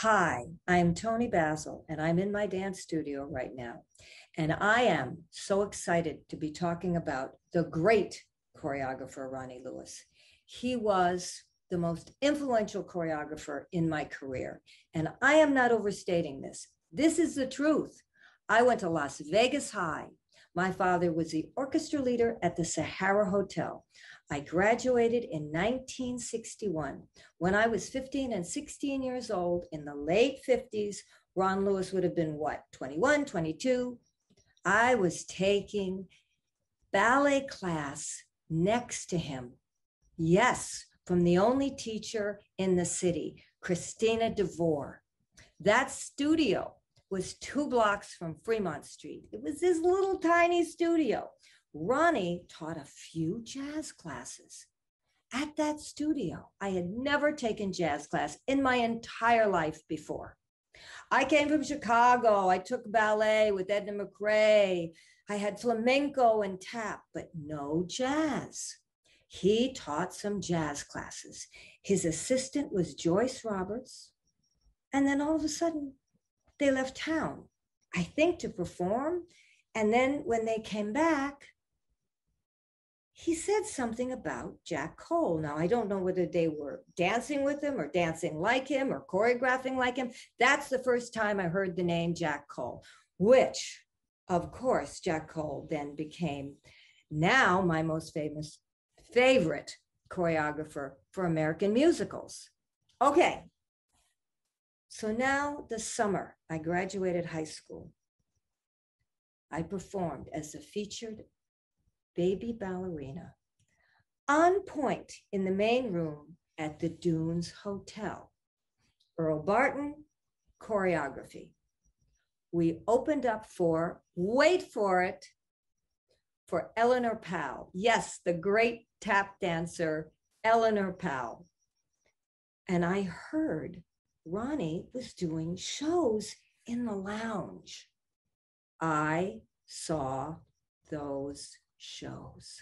Hi, I'm Toni Basil, and I'm in my dance studio right now. And I am so excited to be talking about the great choreographer, Ronnie Lewis. He was the most influential choreographer in my career. And I am not overstating this. This is the truth. I went to Las Vegas High. My father was the orchestra leader at the Sahara Hotel. I graduated in 1961. When I was 15 and 16 years old, in the late 50s, Ron Lewis would have been what, 21, 22? I was taking ballet class next to him. Yes, from the only teacher in the city, Christina DeVore. That studio was 2 blocks from Fremont Street. It was this little tiny studio. Ronnie taught a few jazz classes at that studio. I had never taken jazz class in my entire life before. I came from Chicago. I took ballet with Edna McRae. I had flamenco and tap, but no jazz. He taught some jazz classes. His assistant was Joyce Roberts. And then all of a sudden, they left town, I think to perform. And then when they came back, he said something about Jack Cole. Now, I don't know whether they were dancing with him or dancing like him or choreographing like him. That's the first time I heard the name Jack Cole, which, of course, Jack Cole then became now my most favorite choreographer for American musicals. Okay. So now the summer I graduated high school, I performed as a featured baby ballerina on point in the main room at the Dunes Hotel. Earl Barton, choreography. We opened up for, wait for it, for Eleanor Powell. Yes, the great tap dancer, Eleanor Powell. And I heard Ronnie was doing shows in the lounge. I saw those shows.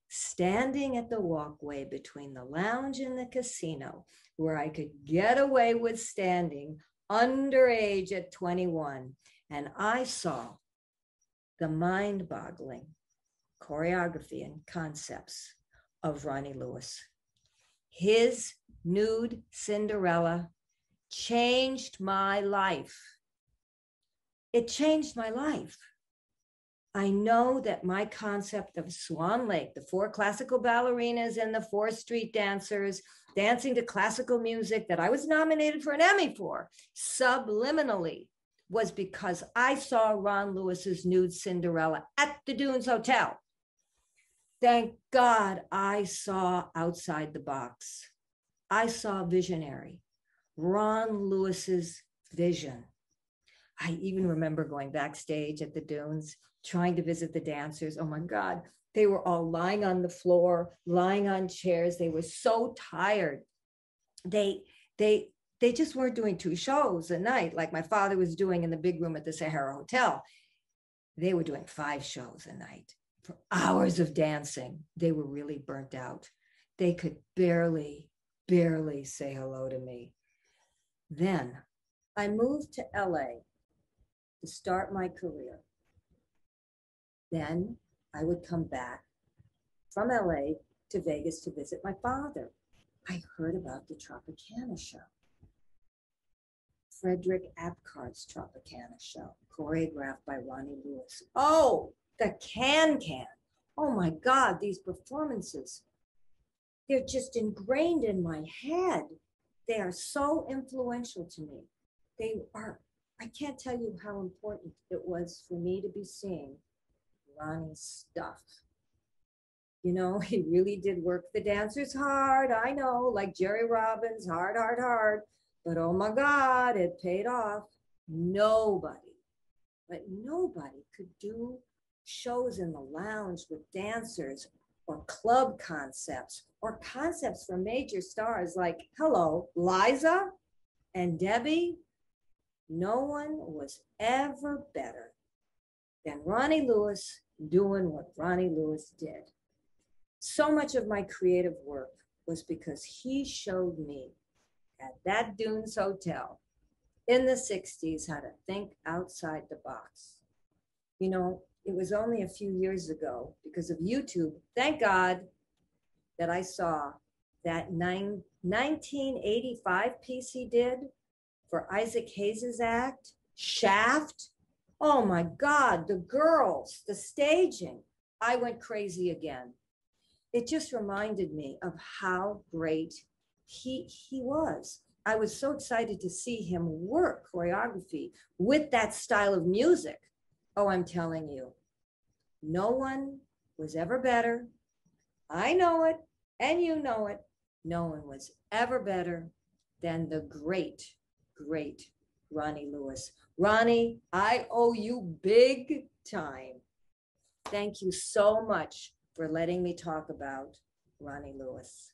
Standing at the walkway between the lounge and the casino, where I could get away with standing underage at 21, and I saw the mind-boggling choreography and concepts of Ronnie Lewis. His nude Cinderella changed my life. It changed my life. I know that my concept of Swan Lake, the 4 classical ballerinas and the 4 street dancers dancing to classical music that I was nominated for an Emmy for, subliminally, was because I saw Ron Lewis's nude Cinderella at the Dunes Hotel. Thank God I saw outside the box. I saw visionary. Ron Lewis's vision. I even remember going backstage at the Dunes, trying to visit the dancers. Oh my God, they were all lying on the floor, lying on chairs. They were so tired. They just weren't doing 2 shows a night like my father was doing in the big room at the Sahara Hotel. They were doing 5 shows a night for hours of dancing. They were really burnt out. They could barely say hello to me. Then I moved to LA to start my career. Then I would come back from LA to Vegas to visit my father. I heard about the Tropicana show. Frederick Apcart's Tropicana show, choreographed by Ronnie Lewis. Oh, the can-can. Oh my God, these performances. They're just ingrained in my head. They are so influential to me. They are, I can't tell you how important it was for me to be seeing Ronnie's stuff. You know, he really did work the dancers hard. I know, like Jerry Robbins, hard. But oh my God, it paid off. Nobody could do shows in the lounge with dancers or club concepts or concepts for major stars like, hello, Liza and Debbie. No one was ever better than Ronnie Lewis doing what Ronnie Lewis did. So much of my creative work was because he showed me at that Dunes Hotel in the 60s how to think outside the box. You know, it was only a few years ago because of YouTube. Thank God that I saw that 1985 piece he did for Isaac Hayes' act, Shaft. Oh my God, the girls, the staging. I went crazy again. It just reminded me of how great he was. I was so excited to see him work choreography with that style of music. Oh, I'm telling you, no one was ever better. I know it, and you know it. No one was ever better than the great, great Ronnie Lewis. Ronnie, I owe you big time. Thank you so much for letting me talk about Ronnie Lewis.